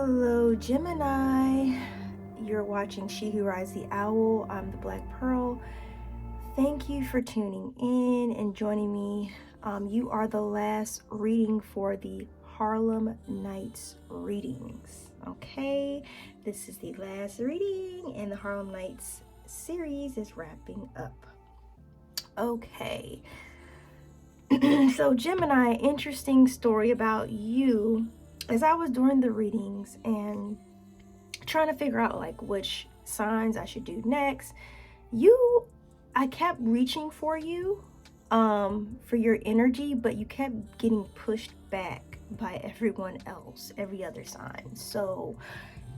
Hello, Gemini. You're watching She Who Rides the Owl. I'm the Black Pearl. Thank you for tuning in and joining me. You are the last reading for the Harlem Nights readings. Okay, this is the last reading, and the Harlem Nights series is wrapping up. Okay. So, Gemini, interesting story about you. As I was doing the readings and trying to figure out like which signs I should do next, I kept reaching for you for your energy, but you kept getting pushed back by everyone else, every other sign. So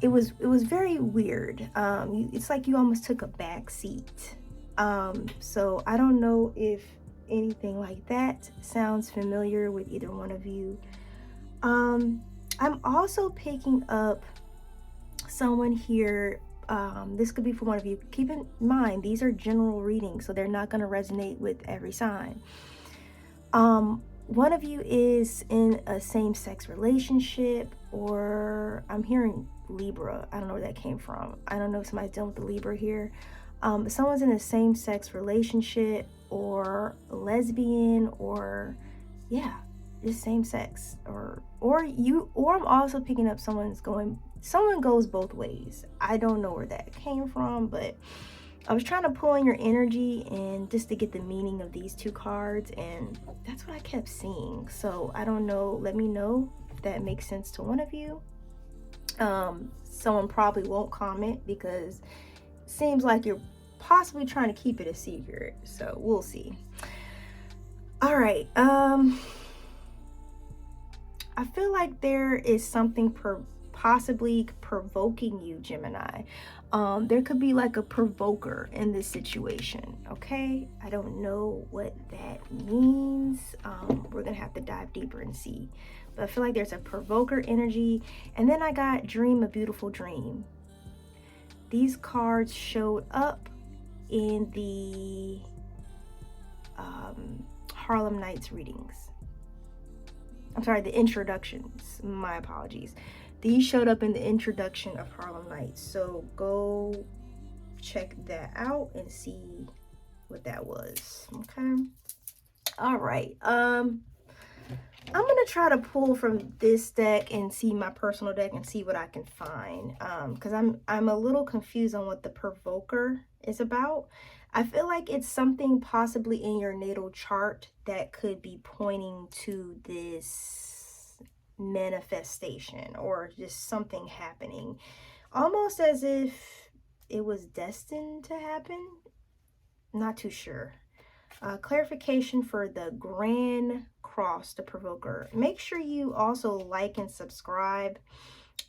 it was very weird. It's like you almost took a back seat. So I don't know if anything like that sounds familiar with either one of you. I'm also picking up someone here. This could be for one of you. Keep in mind, these are general readings, so they're not going to resonate with every sign. One of you is in a same-sex relationship, or I'm hearing Libra. I don't know where that came from. I don't know if somebody's dealing with the Libra here. But someone's in a same-sex relationship, or lesbian, or yeah, just same sex, or I'm also picking up someone goes both ways. I don't know where that came from, but I was trying to pull in your energy and just to get the meaning of these two cards, and that's what I kept seeing. So I don't know, let me know if that makes sense to one of you. Someone probably won't comment because it seems like you're possibly trying to keep it a secret, so we'll see. All right, I feel like there is something possibly provoking you, Gemini. There could be like a provoker in this situation, okay? I don't know what that means. We're gonna have to dive deeper and see. But I feel like there's a provoker energy. And then I got Dream a Beautiful Dream. These cards showed up in the Harlem Nights readings. I'm sorry, the introductions. My apologies. These showed up in the introduction of Harlem Nights. So go check that out and see what that was. Okay. All right. I'm gonna try to pull from this deck and see my personal deck and see what I can find. Because I'm a little confused on what the provoker is about. I feel like it's something possibly in your natal chart that could be pointing to this manifestation or just something happening, almost as if it was destined to happen. Not too sure. Clarification for the Grand Cross, the provoker. Make sure you also like and subscribe.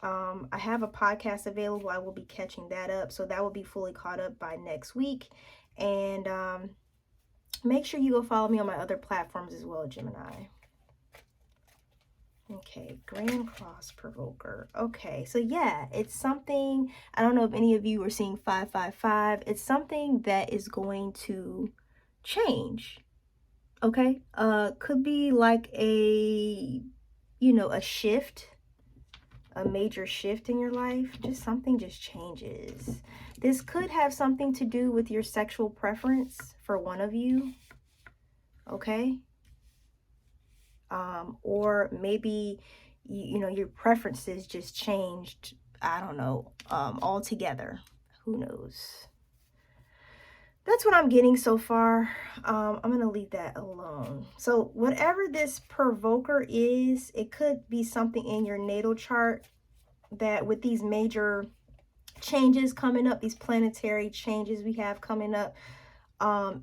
I have a podcast available. I will be catching that up, so that will be fully caught up by next week. And make sure you go follow me on my other platforms as well, Gemini. Okay, Grand Cross provoker. Okay, so yeah, it's something, I don't know if any of you are seeing 555. It's something that is going to change. Okay, could be like a shift, a major shift in your life. Just something just changes. This could have something to do with your sexual preference for one of you. Okay. Or maybe your preferences just changed, I don't know, altogether. Who knows? That's what I'm getting so far. I'm gonna leave that alone. So whatever this provoker is, it could be something in your natal chart that with these major changes coming up, these planetary changes we have coming up,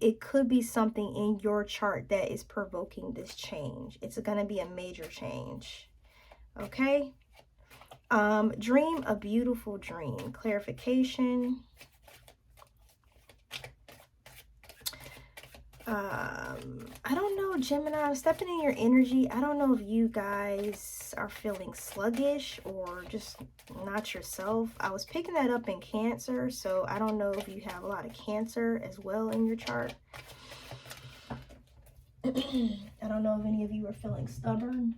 it could be something in your chart that is provoking this change. It's going to be a major change. Okay. Dream a beautiful dream. Clarification. I don't know, Gemini. I'm stepping in your energy. I don't know if you guys are feeling sluggish or just not yourself. I was picking that up in Cancer, so I don't know if you have a lot of Cancer as well in your chart. I don't know if any of you are feeling stubborn.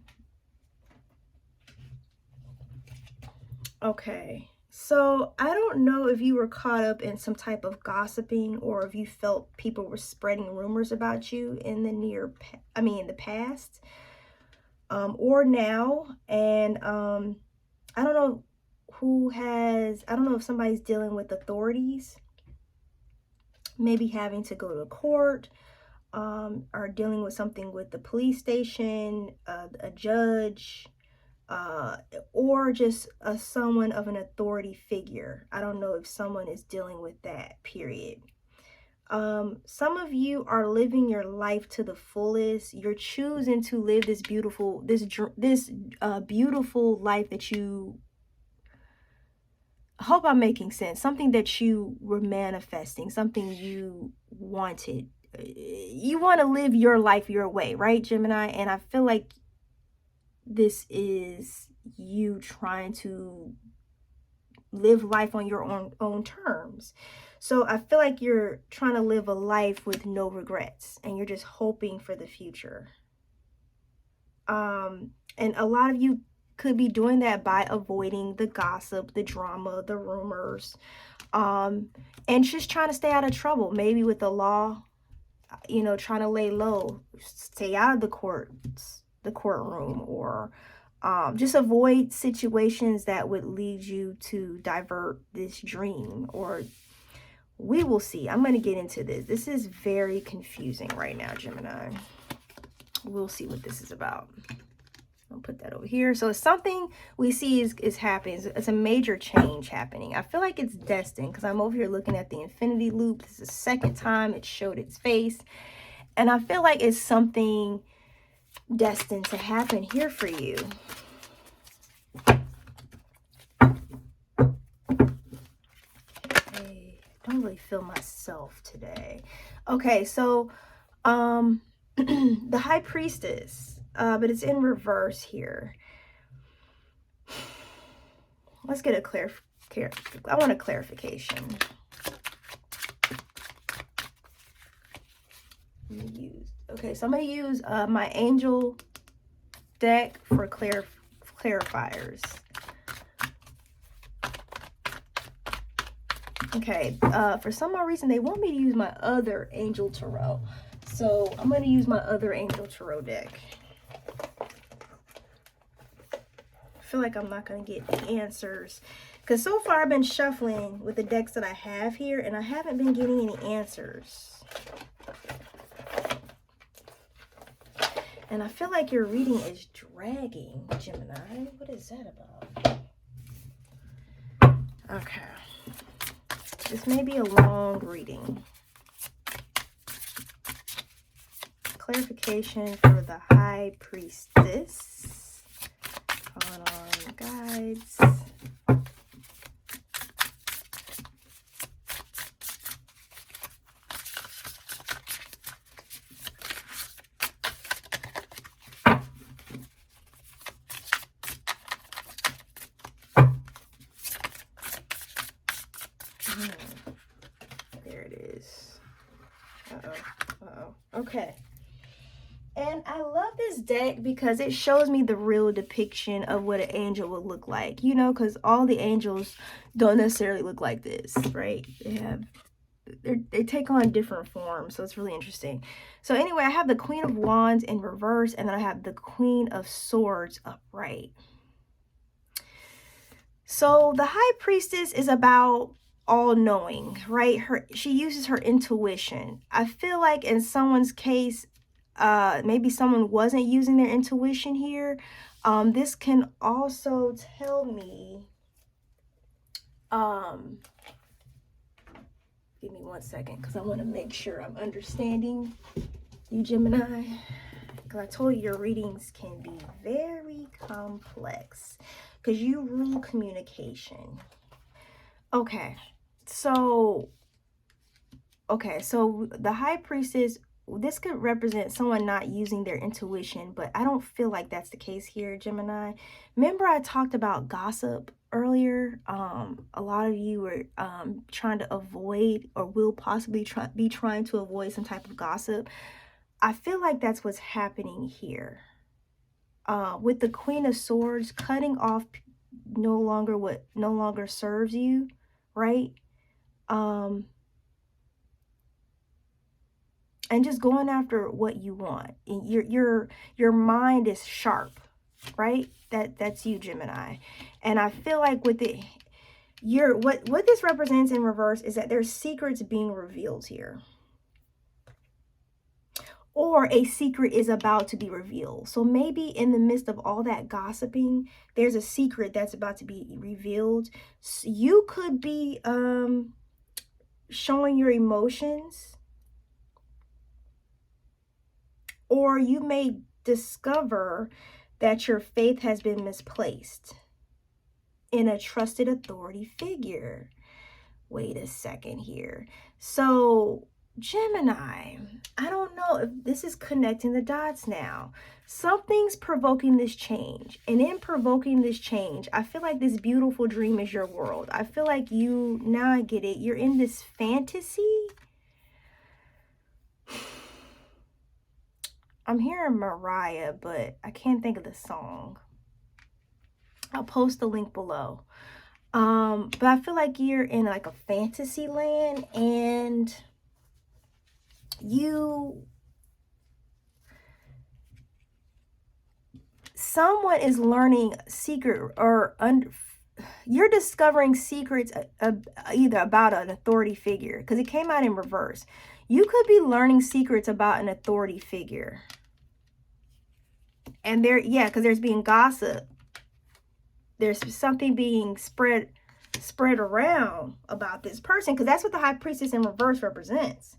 Okay, so I don't know if you were caught up in some type of gossiping or if you felt people were spreading rumors about you in the in the past, or now. And I don't know I don't know if somebody's dealing with authorities, maybe having to go to court, or dealing with something with the police station, a judge, uh, or just someone of an authority figure. I don't know if someone is dealing with that, period. Some of you are living your life to the fullest. You're choosing to live this beautiful life that you, I hope I'm making sense. Something that you were manifesting, something you wanted. You want to live your life your way, right, Gemini? And I feel like this is you trying to live life on your own terms. So I feel like you're trying to live a life with no regrets, and you're just hoping for the future. And a lot of you could be doing that by avoiding the gossip, the drama, the rumors, and just trying to stay out of trouble, maybe with the law, trying to lay low, stay out of the courtroom, or just avoid situations that would lead you to divert this dream. Or we will see. I'm going to get into this. This is very confusing right now, Gemini. We'll see what this is about. I'll put that over here. So it's something we see is happening. It's a major change happening. I feel like it's destined because I'm over here looking at the infinity loop. This is the second time it showed its face. And I feel like it's something destined to happen here for you. Okay, I don't really feel myself today. Okay, so the High Priestess, but it's in reverse here. Let's get I want a clarification. Okay, so I'm going to use my angel deck for clarifiers. Okay, for some odd reason, they want me to use my other angel tarot. So I'm going to use my other angel tarot deck. I feel like I'm not going to get the answers, because so far I've been shuffling with the decks that I have here, and I haven't been getting any answers. And I feel like your reading is dragging, Gemini. What is that about? Okay. This may be a long reading. Clarification for the High Priestess. Calling on guides. There it is. Okay. And I love this deck because it shows me the real depiction of what an angel would look like, because all the angels don't necessarily look like this, right? They take on different forms, so it's really interesting. So anyway, I have the Queen of Wands in reverse, and then I have the Queen of Swords upright. So the High Priestess is about all-knowing, right? She uses her intuition. I feel like in someone's case, maybe someone wasn't using their intuition here. This can also tell me, give me 1 second, because I want to make sure I'm understanding you, Gemini, because I told you your readings can be very complex because you rule communication. Okay, so the High Priestess, this could represent someone not using their intuition, but I don't feel like that's the case here, Gemini. Remember I talked about gossip earlier? A lot of you are trying to avoid, or will possibly be trying to avoid, some type of gossip. I feel like that's what's happening here. With the Queen of Swords, cutting off no longer serves you, right? And just going after what you want. And your mind is sharp, right? That's you, Gemini. And I feel like with it, what this represents in reverse is that there's secrets being revealed here, or a secret is about to be revealed. So maybe in the midst of all that gossiping, there's a secret that's about to be revealed. So you could be showing your emotions, or you may discover that your faith has been misplaced in a trusted authority figure. Wait a second here. So Gemini, I don't know if this is connecting the dots now. Something's provoking this change. And in provoking this change, I feel like this beautiful dream is your world. I feel like now I get it. You're in this fantasy. I'm hearing Mariah, but I can't think of the song. I'll post the link below. But I feel like you're in like a fantasy land, and someone is learning secret, or you're discovering secrets either about an authority figure, because it came out in reverse. You could be learning secrets about an authority figure. And because there's being gossip. There's something being spread around about this person, because that's what the High Priestess in reverse represents.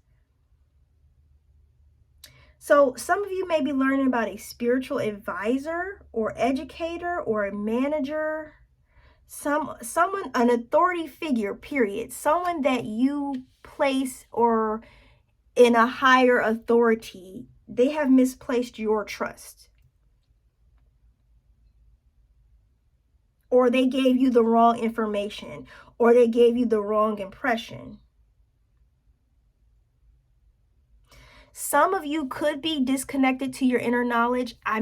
So some of you may be learning about a spiritual advisor or educator or a manager, someone, an authority figure, period. Someone that you place or in a higher authority. They have misplaced your trust. Or they gave you the wrong information, or they gave you the wrong impression. Some of you could be disconnected to your inner knowledge. I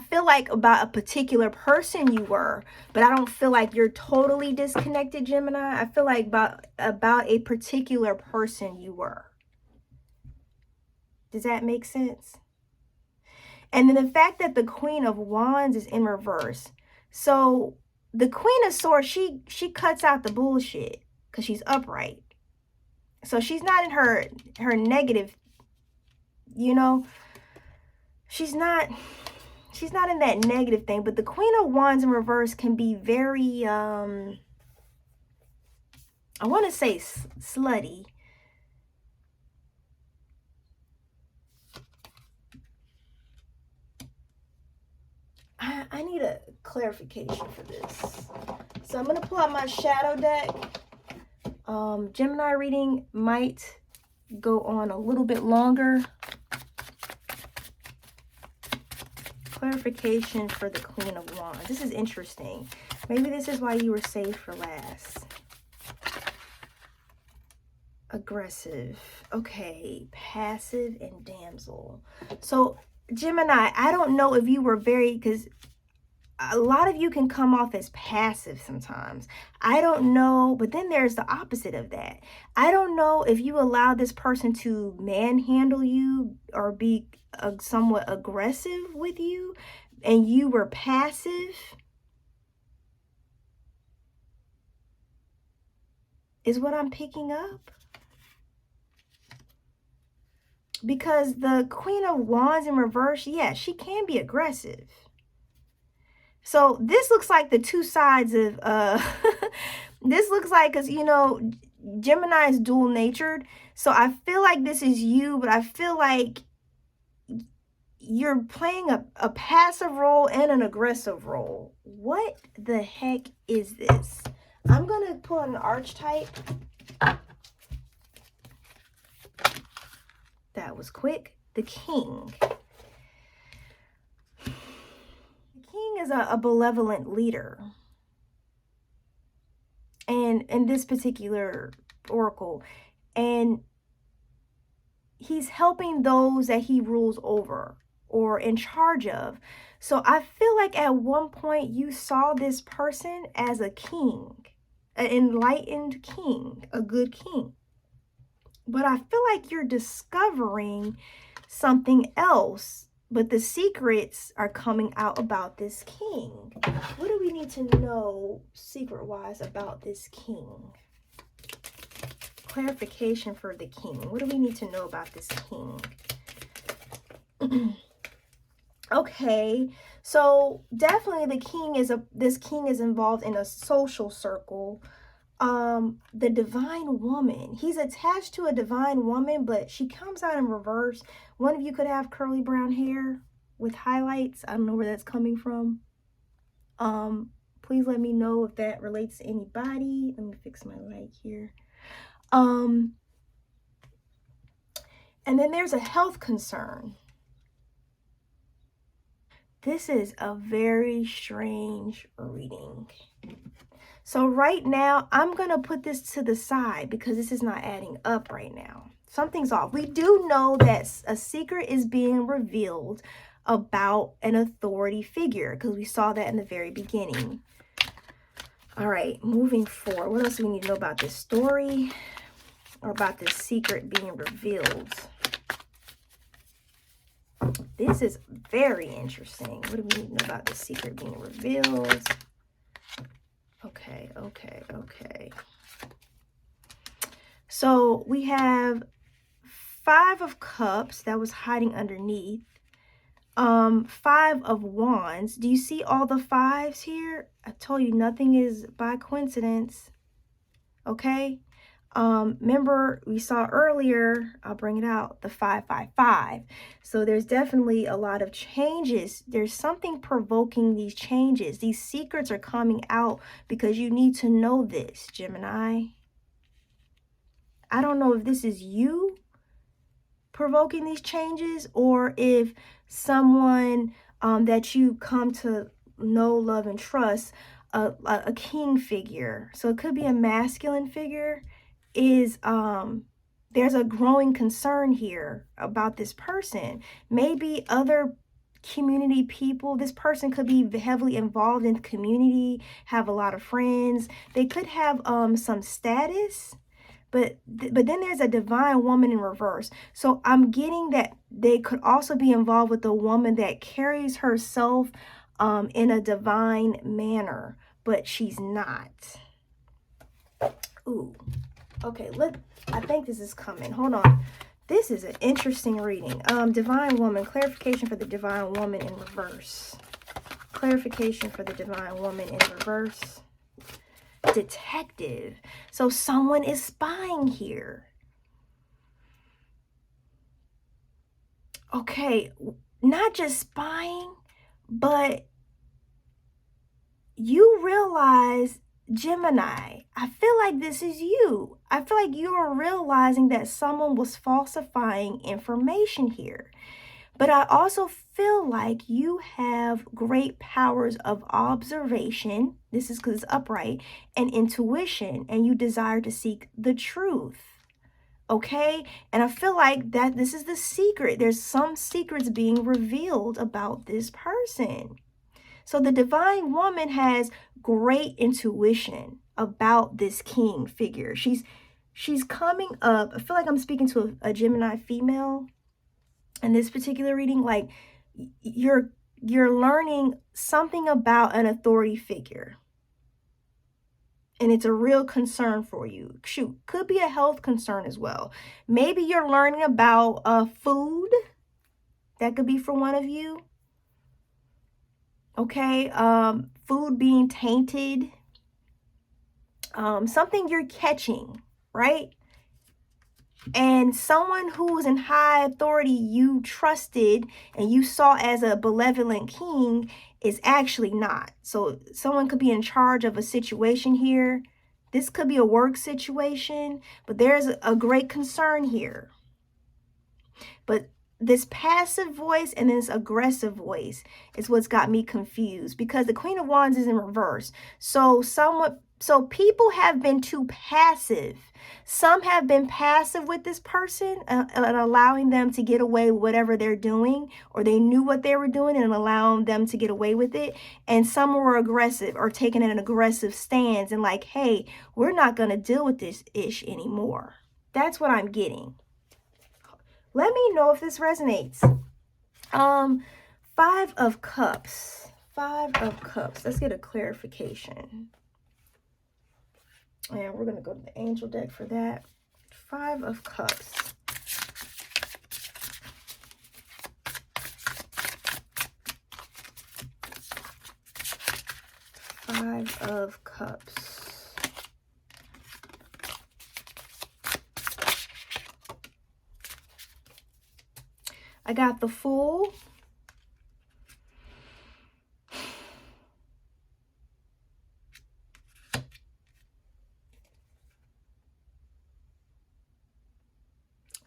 feel like about a particular person you were, but I don't feel like you're totally disconnected, Gemini. I feel like about a particular person you were. Does that make sense? And then the fact that the Queen of Wands is in reverse. So the Queen of Swords, she cuts out the bullshit because she's upright. So she's not in her negative, she's not in that negative thing. But the Queen of Wands in reverse can be very, I want to say slutty. I need a clarification for this. So I'm going to pull out my shadow deck. Gemini reading might go on a little bit longer. Clarification for the Queen of Wands. This is interesting. Maybe this is why you were saved for last. Aggressive. Okay. Passive and damsel. So Gemini, I don't know if you were because a lot of you can come off as passive sometimes. I don't know, but then there's the opposite of that. I don't know if you allow this person to manhandle you or be somewhat aggressive with you, and you were passive. Is what I'm picking up. Because the Queen of Wands in reverse, yeah, she can be aggressive. So this looks like the two sides of, this looks like, because, Gemini is dual natured. So I feel like this is you, but I feel like you're playing a passive role and an aggressive role. What the heck is this? I'm going to pull an archetype. That was quick. The King. Is a benevolent leader, and in this particular oracle, and he's helping those that he rules over. or in charge of. So I feel like at one point you saw this person as a king, an enlightened king, a good king. But I feel like you're discovering something else, but the secrets are coming out about this king. What do we need to know secret-wise about this king? Clarification for the king. What do we need to know about this king? Okay, so definitely this king is involved in a social circle. The divine woman, he's attached to a divine woman, but she comes out in reverse. One of you could have curly brown hair with highlights. I don't know where that's coming from. Please let me know if that relates to anybody. Let me fix my light here. And then there's a health concern. This is a very strange reading. So right now, I'm going to put this to the side because this is not adding up right now. Something's off. We do know that a secret is being revealed about an authority figure because we saw that in the very beginning. All right, moving forward. What else do we need to know about this story or about this secret being revealed? This is very interesting. What do we need to know about this secret being revealed? Okay. So we have 5 of Cups that was hiding underneath. 5 of Wands. Do you see all the 5s here? I told you nothing is by coincidence. Okay. Remember we saw earlier, I'll bring it out, the 555. So there's definitely a lot of changes. There's something provoking these changes. These secrets are coming out because you need to know this, Gemini. I don't know if this is you provoking these changes or if someone that you come to know, love, and trust, a king figure. So it could be a masculine figure. Is there's a growing concern here about this person. Maybe other community people. This person could be heavily involved in the community, have a lot of friends. They could have some status, but then there's a divine woman in reverse. So I'm getting that they could also be involved with a woman that carries herself in a divine manner, but she's not. Ooh. Okay, I think this is coming. Hold on. This is an interesting reading. Divine woman, clarification for the divine woman in reverse. Clarification for the divine woman in reverse. Detective. So someone is spying here. Okay, not just spying, but you realize, Gemini, I feel like this is you. I feel like you are realizing that someone was falsifying information here. But I also feel like you have great powers of observation. This is because it's upright, and intuition, and you desire to seek the truth. Okay? And I feel like that this is the secret. There's some secrets being revealed about this person. So the divine woman has great intuition about this king figure. She's coming up. I feel like I'm speaking to a Gemini female in this particular reading. Like you're learning something about an authority figure. And it's a real concern for you. Shoot, could be a health concern as well. Maybe you're learning about food. That could be for one of you. Okay, food being tainted, something you're catching, right? And someone who was in high authority you trusted and you saw as a benevolent king is actually not. So someone could be in charge of a situation here. This could be a work situation, but there's a great concern here. But this passive voice and this aggressive voice is what's got me confused, because the Queen of Wands is in reverse. So So people have been too passive. Some have been passive with this person and allowing them to get away with whatever they're doing, or they knew what they were doing and allowing them to get away with it. And some were aggressive or taking an aggressive stance and like, hey, we're not going to deal with this ish anymore. That's what I'm getting. Let me know if this resonates. 5 of Cups. 5 of Cups. Let's get a clarification. And we're going to go to the angel deck for that. 5 of Cups. Five of Cups. I got the Fool.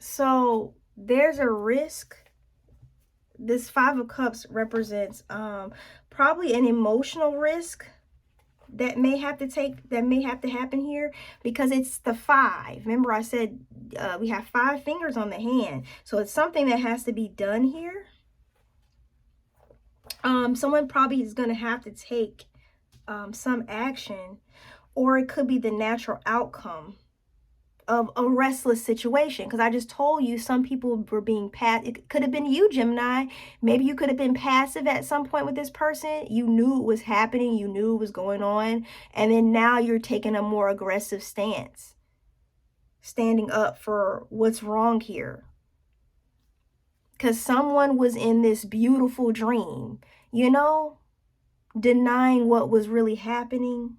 So there's a risk. This 5 of Cups represents probably an emotional risk that may have to happen here, because it's the 5. Remember I said we have 5 fingers on the hand, so it's something that has to be done here. Someone probably is going to have to take some action, or it could be the natural outcome of a restless situation, because I just told you some people were being passive. It could have been you, Gemini. Maybe you could have been passive at some point with this person. You knew it was happening, you knew it was going on, and then now you're taking a more aggressive stance, standing up for what's wrong here, because someone was in this beautiful dream, you know, denying what was really happening.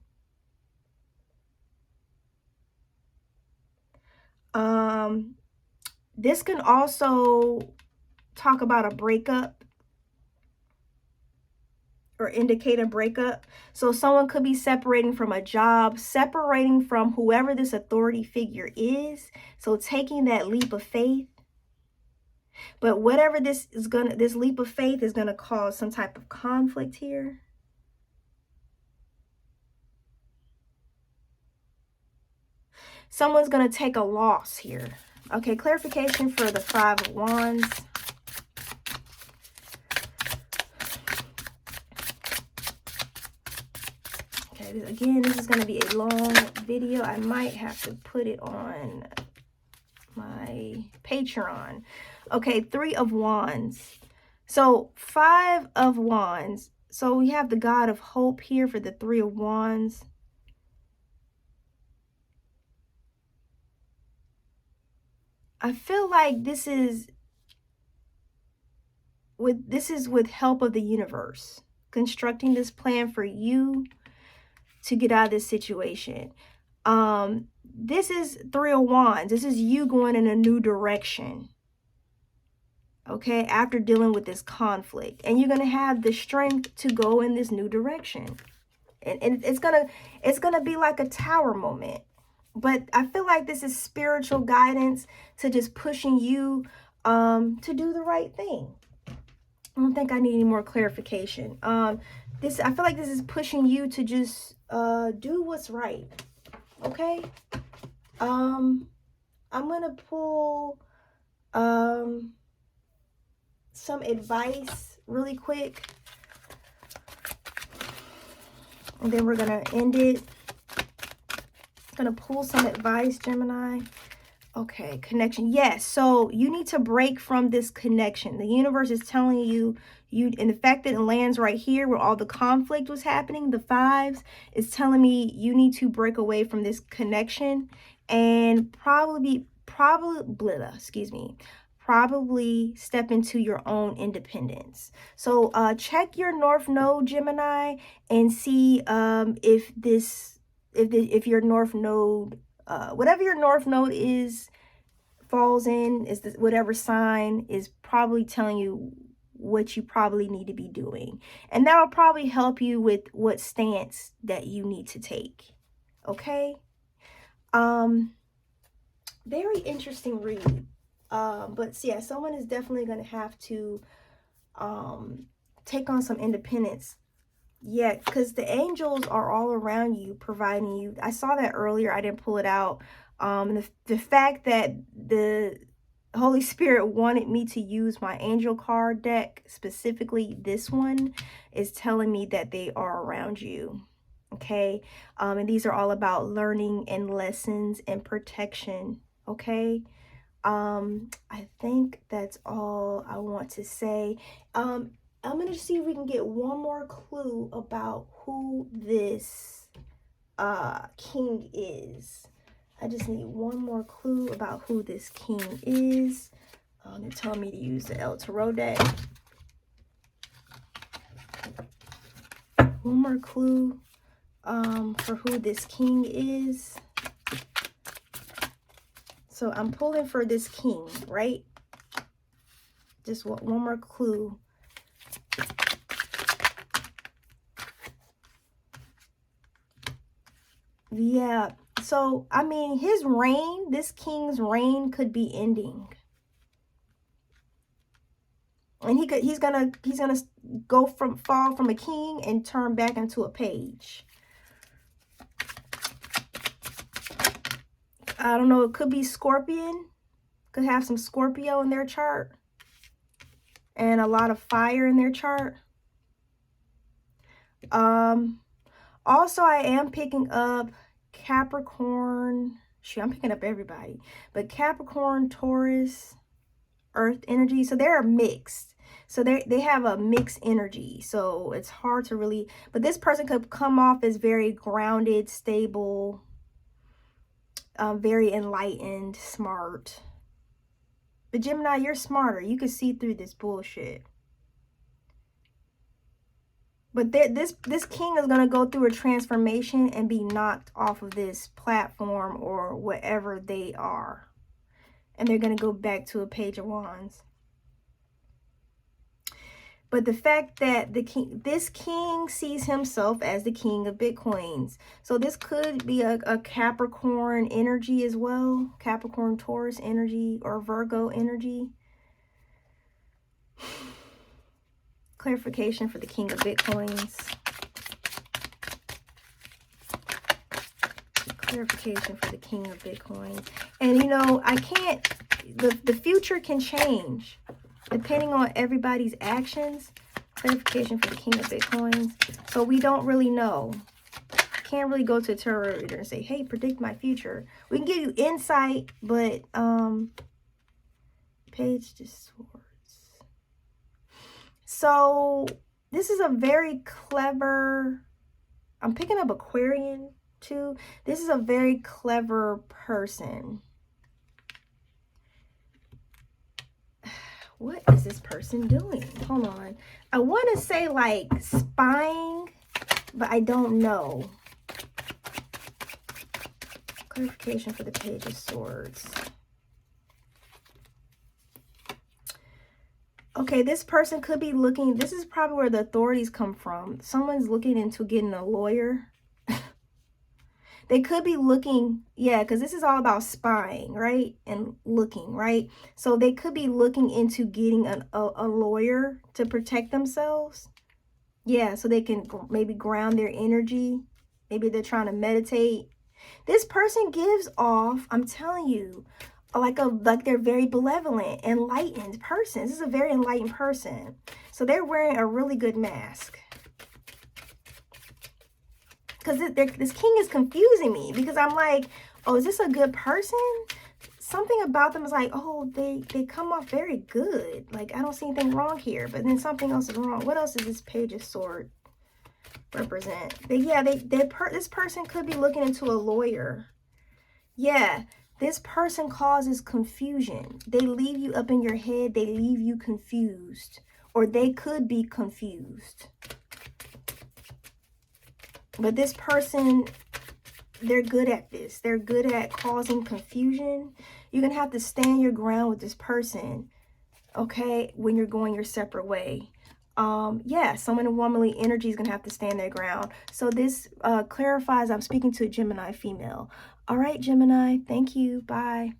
This can also talk about a breakup or indicate a breakup. So someone could be separating from a job, separating from whoever this authority figure is. So taking that leap of faith. But whatever this leap of faith is gonna cause some type of conflict here. Someone's gonna take a loss here. Okay, clarification for the 5 of Wands. Okay, again, this is going to be a long video. I might have to put it on my Patreon. Okay, 3 of Wands. So 5 of Wands. So we have the God of Hope here for the 3 of Wands. I feel like this is with help of the universe, constructing this plan for you to get out of this situation. This is 3 of Wands. This is you going in a new direction. Okay, after dealing with this conflict, and you're gonna have the strength to go in this new direction, and it's gonna be like a tower moment. But I feel like this is spiritual guidance to just pushing you to do the right thing. I don't think I need any more clarification. I feel like this is pushing you to just do what's right. Okay. I'm gonna pull some advice really quick, and then we're gonna end it. Gonna pull some advice, Gemini. Okay, connection. Yes, so you need to break from this connection. The universe is telling you, and the fact that it lands right here where all the conflict was happening, the 5s, is telling me you need to break away from this connection and probably step into your own independence. So check your North Node, Gemini, and see if your North Node, whatever your North Node is, falls in, is this, whatever sign is probably telling you what you probably need to be doing. And that'll probably help you with what stance that you need to take. Okay? Very interesting read. But yeah, someone is definitely going to have to take on some independence Yeah, because the angels are all around you, providing you. I saw that earlier. I didn't pull it out. The fact that the Holy Spirit wanted me to use my angel card deck, specifically this one, is telling me that they are around you. Okay. And these are all about learning and lessons and protection. Okay. I think that's all I want to say. I'm gonna see if we can get one more clue about who this king is. I just need one more clue about who this king is. They're telling me to use the El Tarot deck. One more clue for who this king is. So I'm pulling for this king, right? Just one more clue. Yeah. So, I mean, his reign, this king's reign could be ending. And he's gonna fall from a king and turn back into a page. I don't know, it could be Scorpion. Could have some Scorpio in their chart. And a lot of fire in their chart. Also, I am picking up Capricorn. Shoot, I'm picking up everybody. But Capricorn, Taurus, Earth energy. So they're mixed. So they have a mixed energy. So it's hard to really... But this person could come off as very grounded, stable, very enlightened, smart. But Gemini, you're smarter. You can see through this bullshit. But this king is going to go through a transformation and be knocked off of this platform or whatever they are. And they're going to go back to a Page of Wands. But the fact that this king sees himself as the king of Bitcoins. So this could be a Capricorn energy as well. Capricorn, Taurus energy, or Virgo energy. Clarification for the king of Bitcoins. Clarification for the king of Bitcoins. And you know, I can't, the future can change depending on everybody's actions. Clarification for the king of Bitcoins. So we don't really know. Can't really go to a tarot reader and say, hey, predict my future. We can give you insight, but Page of Swords. So this is a very clever, I'm picking up Aquarian too. This is a very clever person. What is this person doing? Hold on. I want to say like spying, but I don't know. Clarification for the Page of Swords. Okay, this person could be looking, this is probably where the authorities come from. Someone's looking into getting a lawyer. They could be looking, yeah, because this is all about spying, right? And looking, right? So they could be looking into getting a lawyer to protect themselves. Yeah, so they can maybe ground their energy. Maybe they're trying to meditate. This person gives off, I'm telling you, like they're very benevolent, enlightened person. This is a very enlightened person. So they're wearing a really good mask. Because this king is confusing me. Because I'm like, oh, is this a good person? Something about them is like, oh, they come off very good. Like, I don't see anything wrong here. But then something else is wrong. What else does this Page of Swords represent? This person could be looking into a lawyer. Yeah. This person causes confusion. They leave you up in your head. They leave you confused. Or they could be confused. But this person, they're good at this. They're good at causing confusion. You're going to have to stand your ground with this person, okay, when you're going your separate way. Yeah, someone in womanly energy is going to have to stand their ground. So this clarifies I'm speaking to a Gemini female. All right, Gemini. Thank you. Bye.